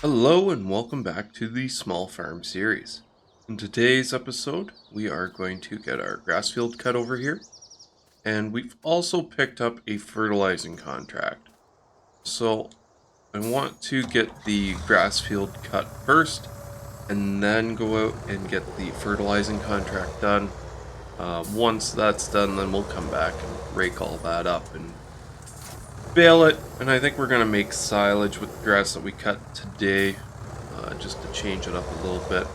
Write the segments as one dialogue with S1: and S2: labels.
S1: Hello and welcome back to the Small Farm series. In today's episode, we are going to get our grass field cut over here, and we've also picked up a fertilizing contract. So I want to get the grass field cut first, and then go out and get the fertilizing contract done. Once that's done, then we'll come back and rake all that up and bale it. And I think we're going to make silage with the grass that we cut today. Just to change it up a little bit.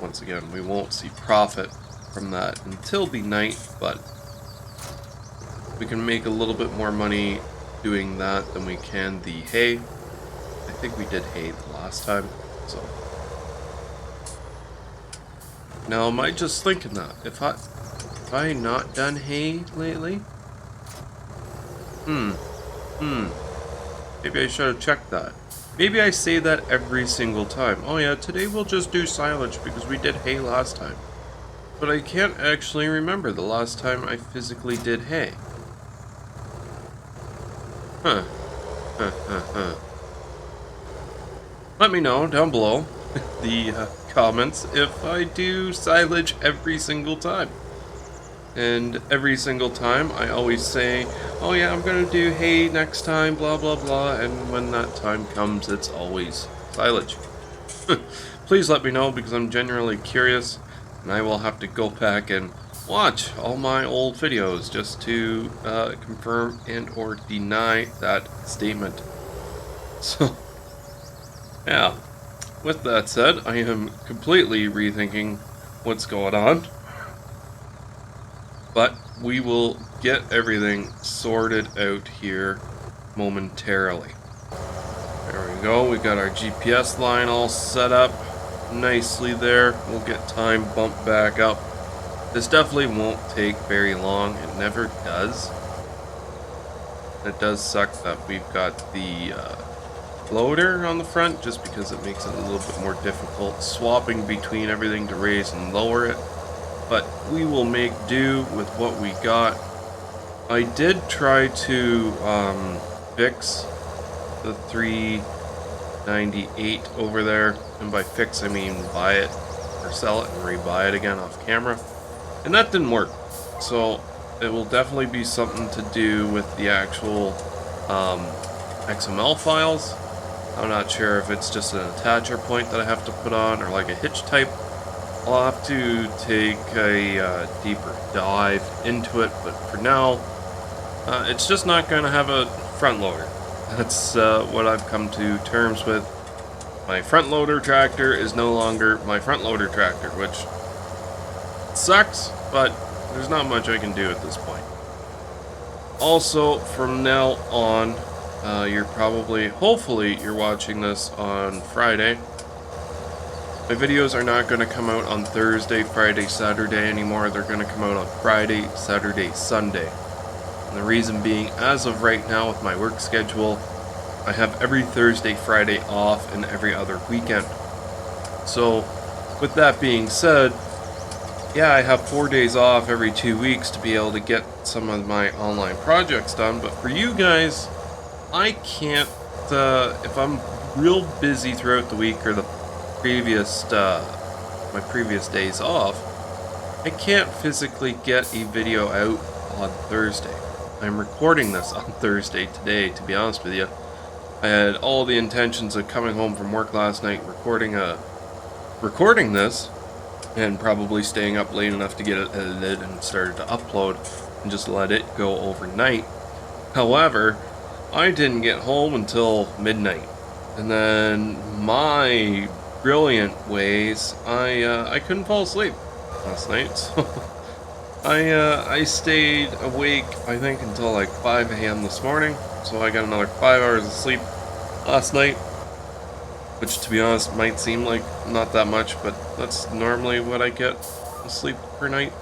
S1: Once again, we won't see profit from that until the night, but we can make a little bit more money doing that than we can the hay. I think we did hay the last time, so. Now, am I just thinking that? Have I not done hay lately? Maybe I should have checked that. Maybe I say that every single time. Oh yeah, today we'll just do silage because we did hay last time. But I can't actually remember the last time I physically did hay. Huh. Let me know down below the comments if I do silage every single time. And every single time I always say, oh yeah, I'm gonna do hay next time, blah blah blah, and when that time comes, it's always silage. Please let me know because I'm genuinely curious, and I will have to go back and watch all my old videos just to confirm and or deny that statement. So, yeah, with that said, I am completely rethinking what's going on. But we will get everything sorted out here momentarily. There we go. We got our GPS line all set up nicely there. We'll get time bumped back up. This definitely won't take very long. It never does. It does suck that we've got the loader on the front just because it makes it a little bit more difficult swapping between everything to raise and lower it. But we will make do with what we got. I did try to fix the 398 over there, and by fix I mean buy it or sell it and rebuy it again off camera, and that didn't work. So it will definitely be something to do with the actual XML files. I'm not sure if it's just an attacher point that I have to put on or like a hitch type. I'll have to take a deeper dive into it, but for now, it's just not going to have a front loader. That's what I've come to terms with. My front loader tractor is no longer my front loader tractor, which sucks, but there's not much I can do at this point. Also, from now on, hopefully you're watching this on Friday. My videos are not going to come out on Thursday, Friday, Saturday anymore. They're going to come out on Friday, Saturday, Sunday. And the reason being, as of right now with my work schedule, I have every Thursday, Friday off and every other weekend. So, with that being said, yeah, I have 4 days off every 2 weeks to be able to get some of my online projects done. But for you guys, I can't, if I'm real busy throughout the week or my previous days off, I can't physically get a video out on Thursday. I'm recording this on Thursday today, to be honest with you. I had all the intentions of coming home from work last night, recording this, and probably staying up late enough to get it edited and started to upload and just let it go overnight. However, I didn't get home until midnight, and then my brilliant ways, I couldn't fall asleep last night, so I stayed awake, I think, until like 5 a.m. this morning, so I got another 5 hours of sleep last night, which, to be honest, might seem like not that much, but that's normally what I get of sleep per night,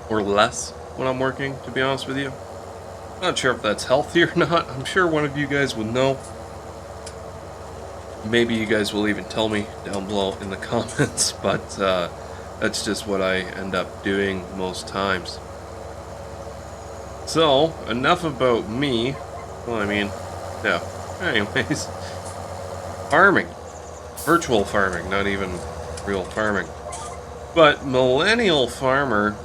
S1: or less when I'm working, to be honest with you. Not sure if that's healthy or not. I'm sure one of you guys would know. Maybe you guys will even tell me down below in the comments, but that's just what I end up doing most times. So, enough about me. Well, I mean, yeah. Anyways, farming, virtual farming, not even real farming. But Millennial Farmer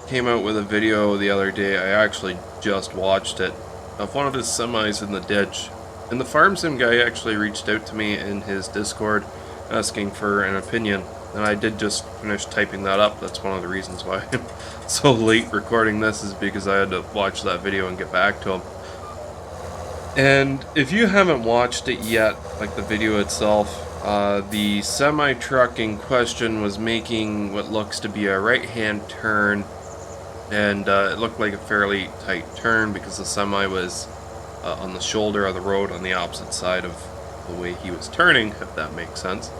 S1: came out with a video the other day. I actually just watched it of one of his semis in the ditch. And the farm sim guy actually reached out to me in his Discord asking for an opinion. And I did just finish typing that up. That's one of the reasons why I'm so late recording this, is because I had to watch that video and get back to him. And if you haven't watched it yet, like the video itself, the semi-truck in question was making what looks to be a right-hand turn, and it looked like a fairly tight turn because the semi was on the shoulder of the road on the opposite side of the way he was turning, if that makes sense.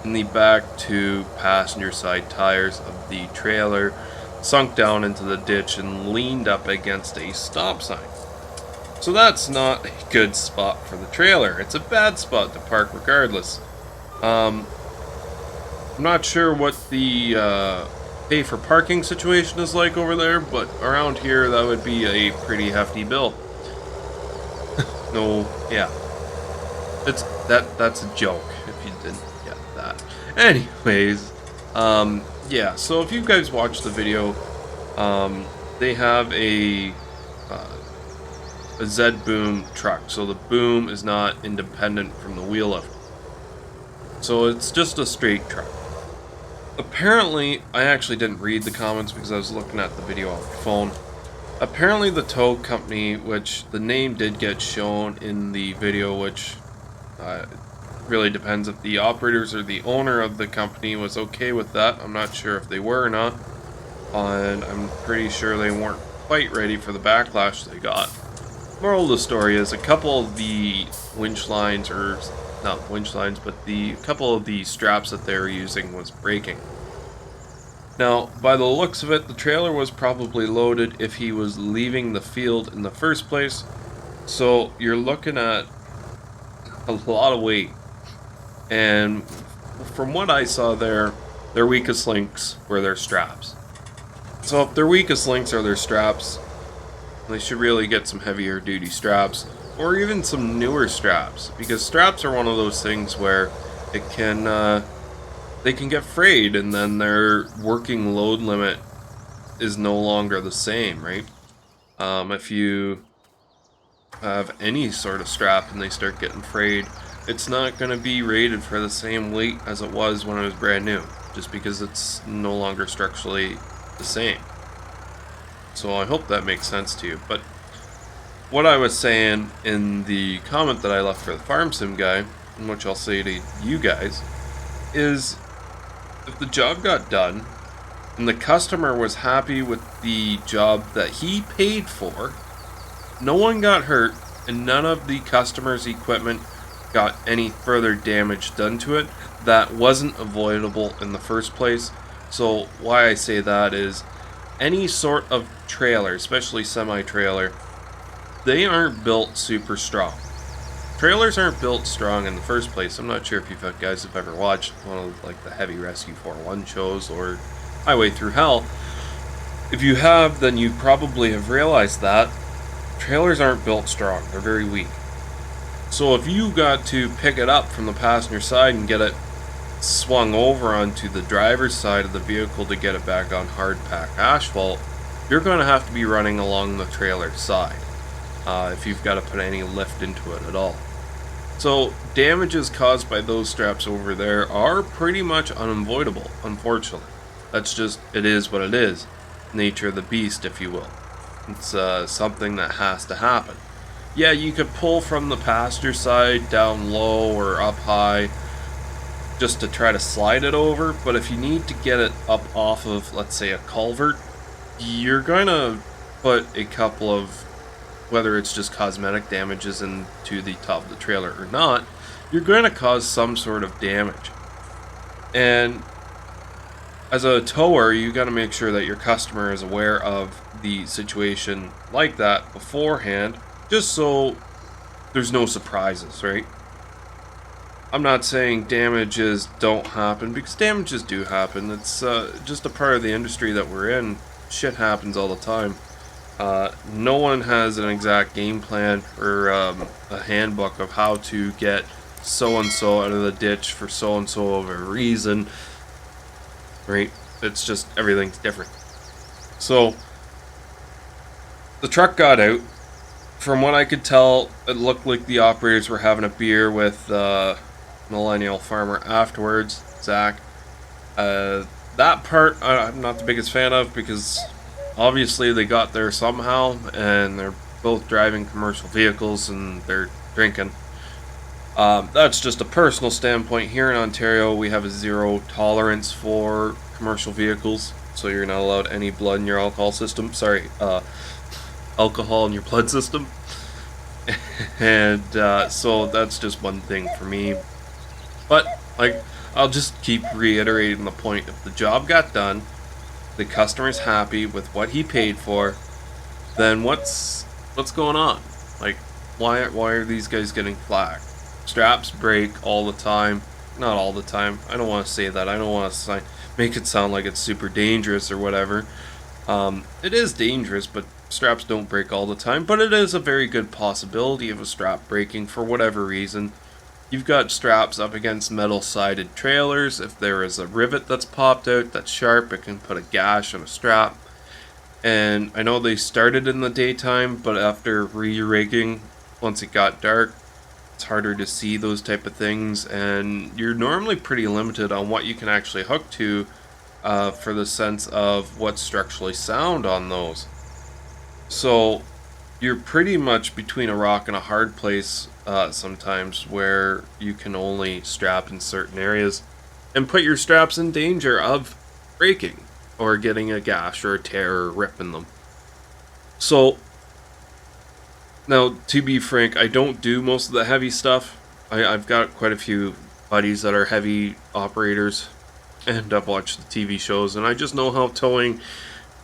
S1: And the back two passenger side tires of the trailer sunk down into the ditch and leaned up against a stop sign. So that's not a good spot for the trailer. It's a bad spot to park regardless. I'm not sure what the pay for parking situation is like over there, but around here that would be a pretty hefty bill. No, yeah. That's a joke if you didn't get that. Anyways, yeah, so if you guys watched the video, they have a Z boom truck, so the boom is not independent from the wheel lift. So it's just a straight truck. Apparently, I actually didn't read the comments because I was looking at the video on my phone. Apparently the tow company, which the name did get shown in the video, which really depends if the operators or the owner of the company was okay with that. I'm not sure if they were or not. And I'm pretty sure they weren't quite ready for the backlash they got. Moral of the story is a couple of the winch lines, or not winch lines, but the couple of the straps that they were using was breaking. Now, by the looks of it, the trailer was probably loaded if he was leaving the field in the first place. So you're looking at a lot of weight. And from what I saw there, their weakest links were their straps. So if their weakest links are their straps, they should really get some heavier duty straps, or even some newer straps, because straps are one of those things where it can they can get frayed, and then their working load limit is no longer the same, right? If you have any sort of strap and they start getting frayed, it's not going to be rated for the same weight as it was when it was brand new, just because it's no longer structurally the same. So I hope that makes sense to you. But what I was saying in the comment that I left for the farm sim guy, and which I'll say to you guys, is if the job got done and the customer was happy with the job that he paid for, no one got hurt, and none of the customer's equipment got any further damage done to it that wasn't avoidable in the first place. So why I say that is, any sort of trailer, especially semi-trailer, they aren't built super strong. Trailers aren't built strong in the first place. I'm not sure if you guys have ever watched one of like the Heavy Rescue 4-1 shows or Highway Through Hell. If you have, then you probably have realized that trailers aren't built strong. They're very weak. So if you got to pick it up from the passenger side and get it swung over onto the driver's side of the vehicle to get it back on hard pack asphalt, you're going to have to be running along the trailer side if you've got to put any lift into it at all. So damages caused by those straps over there are pretty much unavoidable, unfortunately. That's just, it is what it is. Nature of the beast, if you will. It's something that has to happen. Yeah, you could pull from the passenger side down low or up high just to try to slide it over, but if you need to get it up off of, let's say, a culvert, you're going to put a couple of, whether it's just cosmetic damages into the top of the trailer or not, you're going to cause some sort of damage. And as a tower, you got to make sure that your customer is aware of the situation like that beforehand, just so there's no surprises, right? I'm not saying damages don't happen, because damages do happen. It's just a part of the industry that we're in. Shit happens all the time. No one has an exact game plan or a handbook of how to get so-and-so out of the ditch for so-and-so of a reason, right? It's just everything's different. So the truck got out. From what I could tell, it looked like the operators were having a beer with Millennial farmer afterwards, Zach. That part I'm not the biggest fan of because obviously they got there somehow and they're both driving commercial vehicles and they're drinking. That's just a personal standpoint. Here in Ontario, we have a zero tolerance for commercial vehicles, so you're not allowed any blood in your alcohol system. Sorry, alcohol in your blood system. And so that's just one thing for me. But like, I'll just keep reiterating the point. If the job got done, the customer's happy with what he paid for, then what's going on? Like, why are these guys getting flack? Straps break all the time. Not all the time. I don't want to say that. I don't want to make it sound like it's super dangerous or whatever. It is dangerous, but straps don't break all the time. But it is a very good possibility of a strap breaking for whatever reason. You've got straps up against metal-sided trailers. If there is a rivet that's popped out that's sharp, it can put a gash on a strap. And I know they started in the daytime, but after re-rigging, once it got dark, it's harder to see those type of things, and you're normally pretty limited on what you can actually hook to for the sense of what's structurally sound on those. So you're pretty much between a rock and a hard place sometimes, where you can only strap in certain areas and put your straps in danger of breaking or getting a gash or a tear or ripping them. So now, to be frank, I don't do most of the heavy stuff. I've got quite a few buddies that are heavy operators, and I've watched the TV shows, and I just know how towing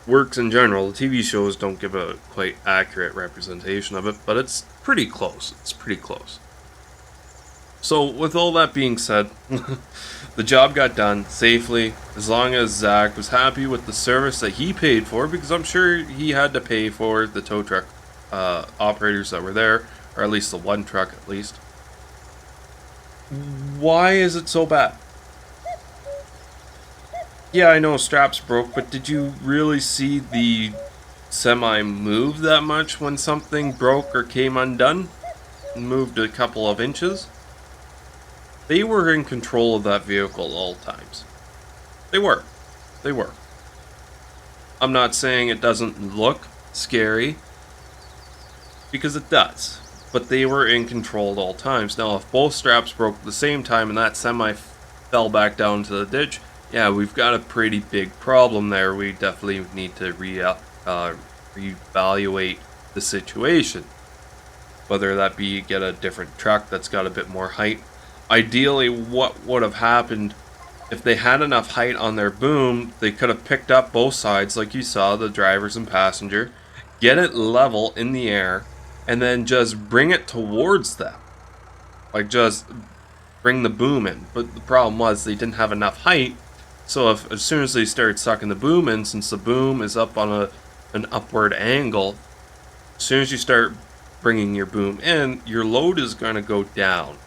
S1: works in general. The TV shows don't give a quite accurate representation of it, but it's pretty close. It's pretty close. So, with all that being said, the job got done safely, as long as Zach was happy with the service that he paid for, because I'm sure he had to pay for the tow truck operators that were there, or at least the one truck at least. Why is it so bad? Yeah, I know straps broke, but did you really see the semi move that much when something broke or came undone? Moved a couple of inches? They were in control of that vehicle at all times. They were. They were. I'm not saying it doesn't look scary, because it does, but they were in control at all times. Now, if both straps broke at the same time and that semi fell back down to the ditch, yeah, we've got a pretty big problem there. We definitely need to reevaluate the situation. Whether that be get a different truck that's got a bit more height. Ideally, what would have happened if they had enough height on their boom, they could have picked up both sides like you saw, the drivers and passenger, get it level in the air, and then just bring it towards them. Like, just bring the boom in. But the problem was they didn't have enough height, so as soon as they started sucking the boom in, since the boom is up on an upward angle, as soon as you start bringing your boom in, your load is going to go down.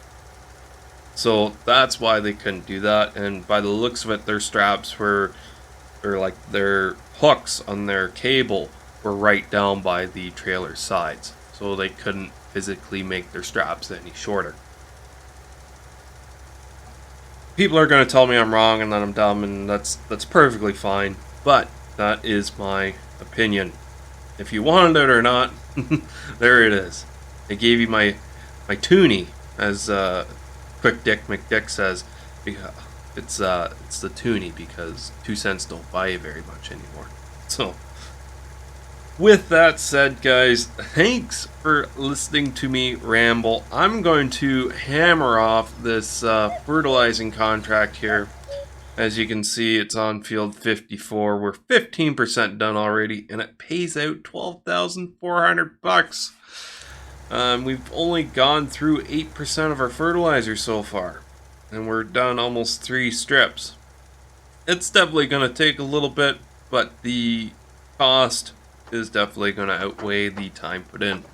S1: So that's why they couldn't do that, and by the looks of it, their straps were, or like their hooks on their cable were right down by the trailer sides. So they couldn't physically make their straps any shorter. People are going to tell me I'm wrong and that I'm dumb, and that's perfectly fine. But that is my opinion. If you wanted it or not, there it is. I gave you my toonie, as Quick Dick McDick says. It's the toonie because 2 cents don't buy you very much anymore. So, with that said, guys, thanks for listening to me ramble. I'm going to hammer off this fertilizing contract here. As you can see, it's on field 54. We're 15% done already, and it pays out $12,400. We've only gone through 8% of our fertilizer so far, and we're done almost 3 strips. It's definitely going to take a little bit, but the cost is definitely going to outweigh the time put in.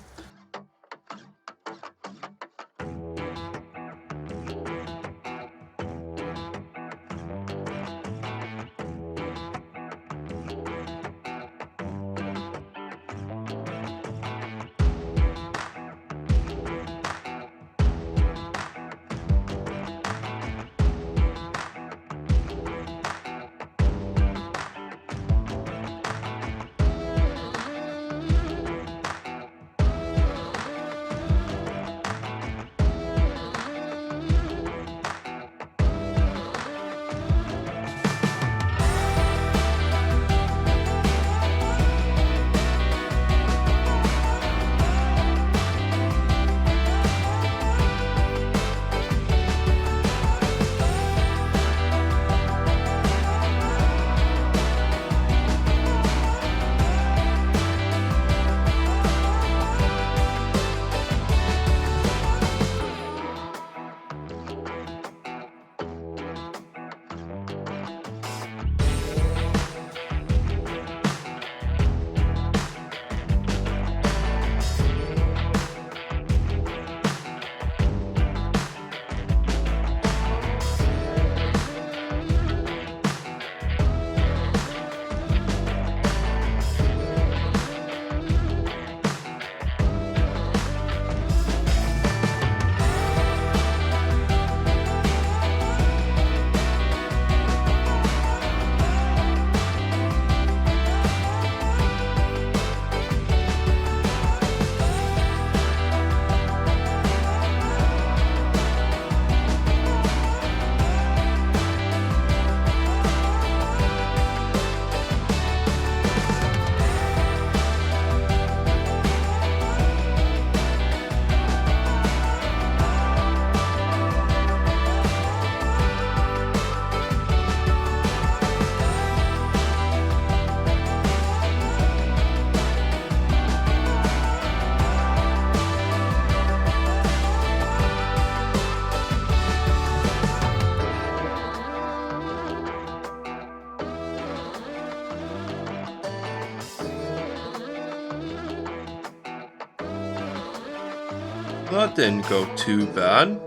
S1: Well, that didn't go too bad.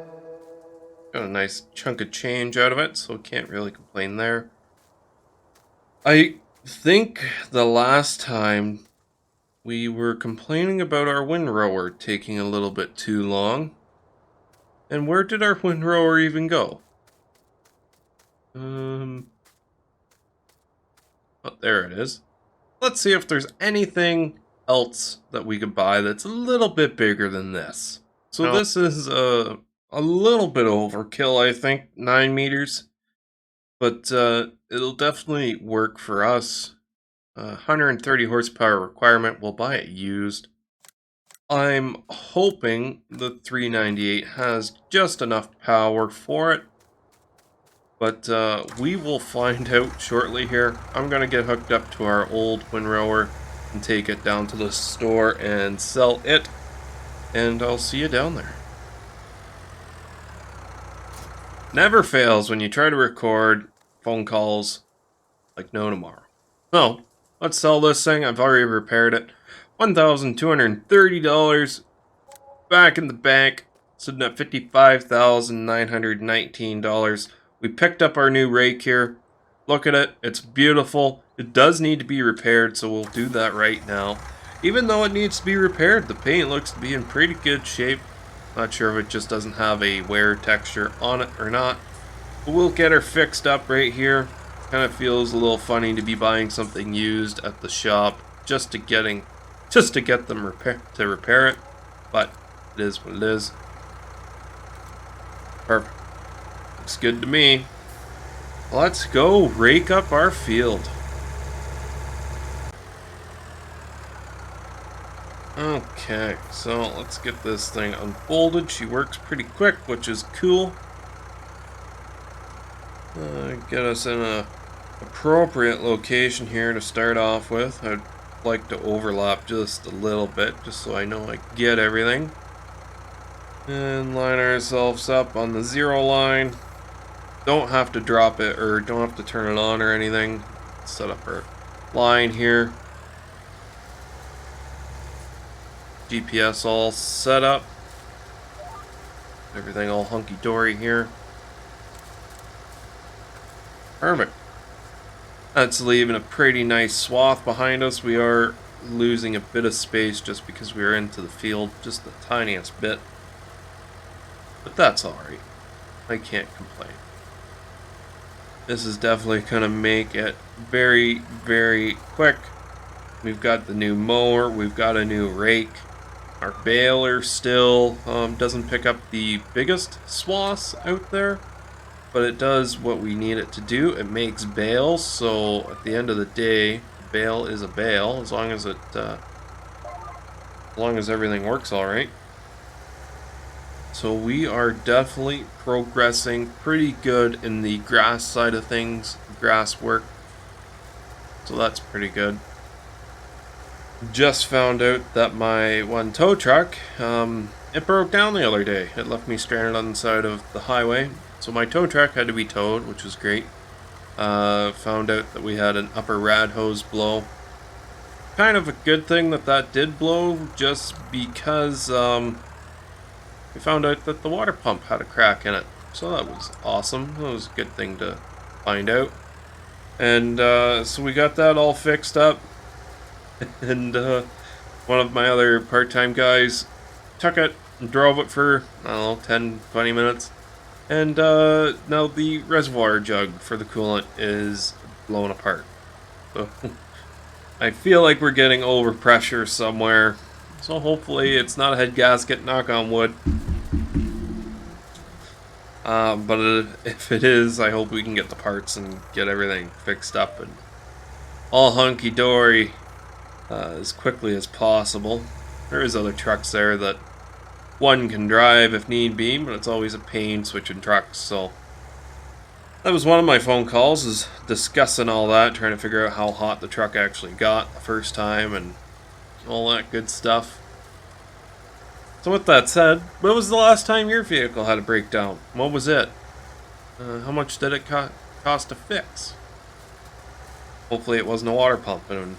S1: Got a nice chunk of change out of it, so can't really complain there. I think the last time we were complaining about our windrower taking a little bit too long. And where did our windrower even go? Oh, there it is. Let's see if there's anything else that we could buy that's a little bit bigger than this. So this is a little bit overkill, I think, 9 meters. But it'll definitely work for us. 130 horsepower requirement, we'll buy it used. I'm hoping the 398 has just enough power for it. But we will find out shortly here. I'm going to get hooked up to our old windrower and take it down to the store and sell it. And I'll see you down there. Never fails when you try to record phone calls like no tomorrow. So, let's sell this thing. I've already repaired it. $1,230 back in the bank, sitting at $55,919. We picked up our new rake here. Look at it. It's beautiful. It does need to be repaired, so we'll do that right now. Even though it needs to be repaired, the paint looks to be in pretty good shape. Not sure if it just doesn't have a wear texture on it or not. But we'll get her fixed up right here. Kind of feels a little funny to be buying something used at the shop just to get them to repair it. But it is what it is. Perfect. Looks good to me. Let's go rake up our field. Okay, so let's get this thing unfolded. She works pretty quick, which is cool. Get us in a appropriate location here to start off with. I'd like to overlap just a little bit, just so I know I get everything. And line ourselves up on the 0 line. Don't have to drop it, or don't have to turn it on or anything. Set up our line here. GPS all set up. Everything all hunky-dory here. Perfect. That's leaving a pretty nice swath behind us. We are losing a bit of space just because we are into the field, just the tiniest bit. But that's alright. I can't complain. This is definitely going to make it very, very quick. We've got the new mower. We've got a new rake. Our baler still doesn't pick up the biggest swaths out there, but it does what we need it to do. It makes bales, so at the end of the day, bale is a bale as long as everything works all right. So we are definitely progressing pretty good in the grass side of things, grass work. So that's pretty good. Just found out that my one tow truck, it broke down the other day. It left me stranded on the side of the highway. So my tow truck had to be towed, which was great. Found out that we had an upper rad hose blow. Kind of a good thing that did blow, just because we found out that the water pump had a crack in it. So that was awesome. That was a good thing to find out. And so we got that all fixed up. And one of my other part-time guys took it and drove it for, I don't know, 10, 20 minutes. And now the reservoir jug for the coolant is blown apart. So I feel like we're getting overpressure somewhere. So hopefully it's not a head gasket, knock on wood. But if it is, I hope we can get the parts and get everything fixed up and all hunky-dory as quickly as possible. There is other trucks there that one can drive if need be, but it's always a pain switching trucks, so that was one of my phone calls, is discussing all that, trying to figure out how hot the truck actually got the first time and all that good stuff. So with that said, when was the last time your vehicle had a breakdown? What was it? How much did it cost to fix? Hopefully it wasn't a water pump. And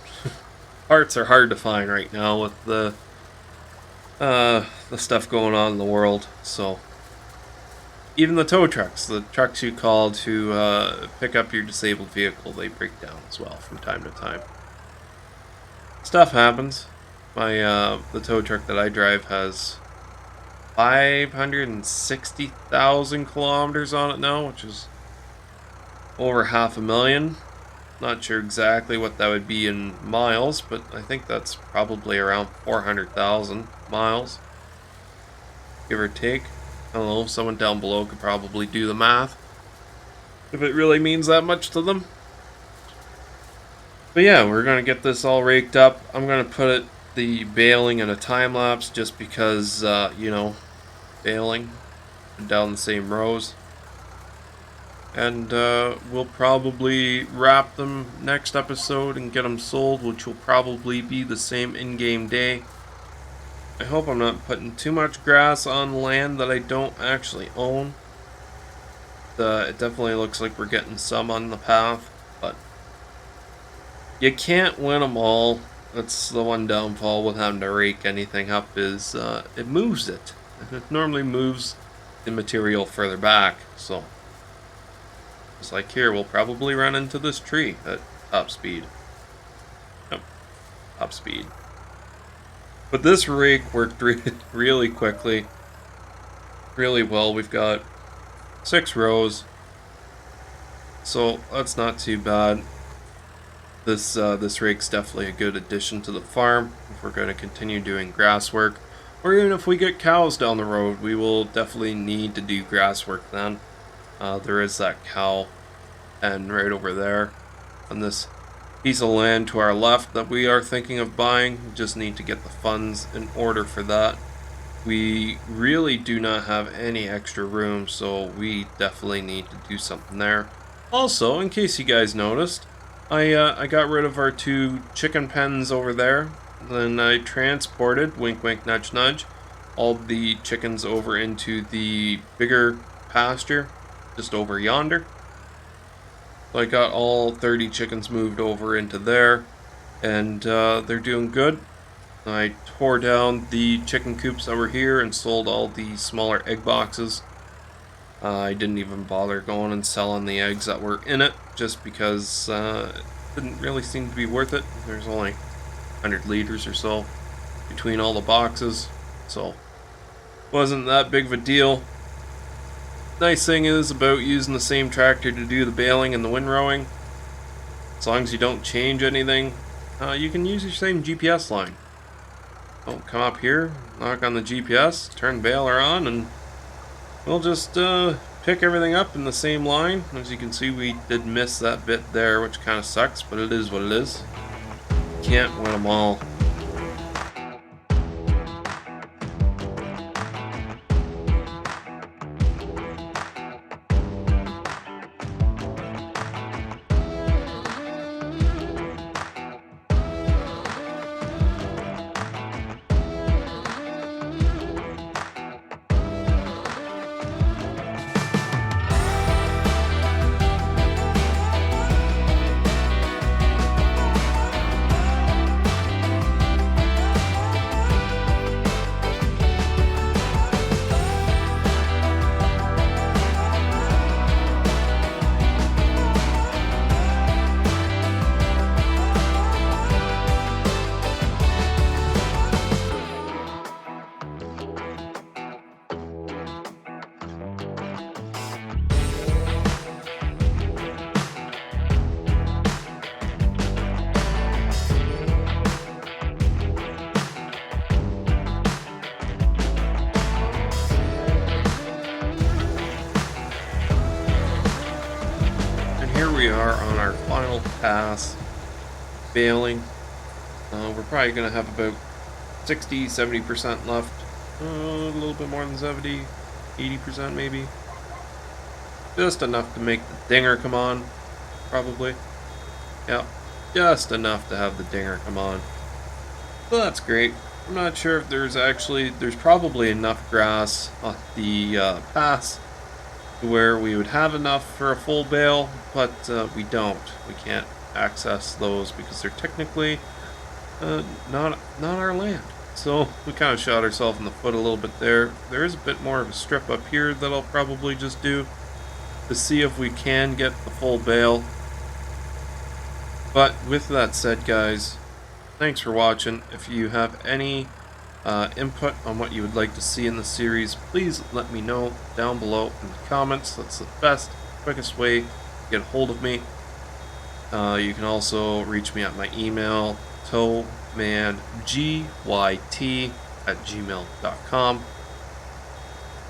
S1: parts are hard to find right now with the the stuff going on in the world. So even the trucks you call to pick up your disabled vehicle, they break down as well from time to time. Stuff happens. My the tow truck that I drive has 560,000 kilometers on it now, which is over 500,000. Not sure exactly what that would be in miles, but I think that's probably around 400,000 miles, give or take. I don't know, someone down below could probably do the math, if it really means that much to them. But yeah, we're going to get this all raked up. I'm going to put the baling in a time lapse just because, baling down the same rows. And we'll probably wrap them next episode and get them sold, which will probably be the same in-game day. I hope I'm not putting too much grass on land that I don't actually own. It definitely looks like we're getting some on the path, but you can't win them all. That's the one downfall with having to rake anything up is it moves it. It normally moves the material further back, so just like here, we'll probably run into this tree at top speed. Yep, top speed. But this rake worked really quickly, really well. We've got 6 rows, so that's not too bad. This rake's definitely a good addition to the farm if we're going to continue doing grass work, or even if we get cows down the road, we will definitely need to do grass work then. There is that cow and right over there on this piece of land to our left that we are thinking of buying. We just need to get the funds in order for that. We really do not have any extra room, so we definitely need to do something there. Also, in case you guys noticed, I got rid of our 2 chicken pens over there. Then I transported, wink wink nudge nudge, all the chickens over into the bigger pasture just over yonder. So I got all 30 chickens moved over into there, and they're doing good. I tore down the chicken coops that were here and sold all the smaller egg boxes. I didn't even bother going and selling the eggs that were in it, just because it didn't really seem to be worth it. There's only 100 liters or so between all the boxes, so wasn't that big of a deal. Nice thing is about using the same tractor to do the baling and the windrowing, as long as you don't change anything, you can use your same GPS line. So come up here, knock on the GPS, turn baler on, and we'll just pick everything up in the same line. As you can see, we did miss that bit there, which kind of sucks, but it is what it is. Can't win them all. Here we are on our final pass, baling. We're probably going to have about 60-70% left. A little bit more than 70, 80% maybe. Just enough to make the dinger come on, probably. Yeah, just enough to have the dinger come on. So that's great. I'm not sure if there's probably enough grass on the pass where we would have enough for a full bale, but we don't. We can't access those because they're technically not our land. So we kind of shot ourselves in the foot a little bit there. There is a bit more of a strip up here that I'll probably just do to see if we can get the full bale. But with that said, guys, thanks for watching. If you have any input on what you would like to see in the series, please let me know down below in the comments. That's the best, quickest way to get a hold of me. You can also reach me at my email, toemangyt@gmail.com.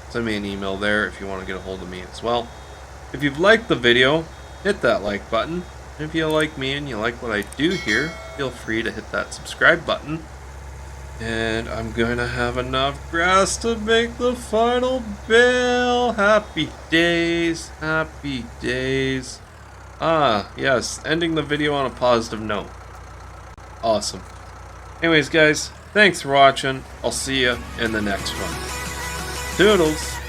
S1: Send me an email there if you want to get a hold of me as well. If you've liked the video, hit that like button. If you like me and you like what I do here, feel free to hit that subscribe button. And I'm going to have enough grass to make the final bale. Happy days. Happy days. Ah, yes. Ending the video on a positive note. Awesome. Anyways, guys, thanks for watching. I'll see you in the next one. Toodles.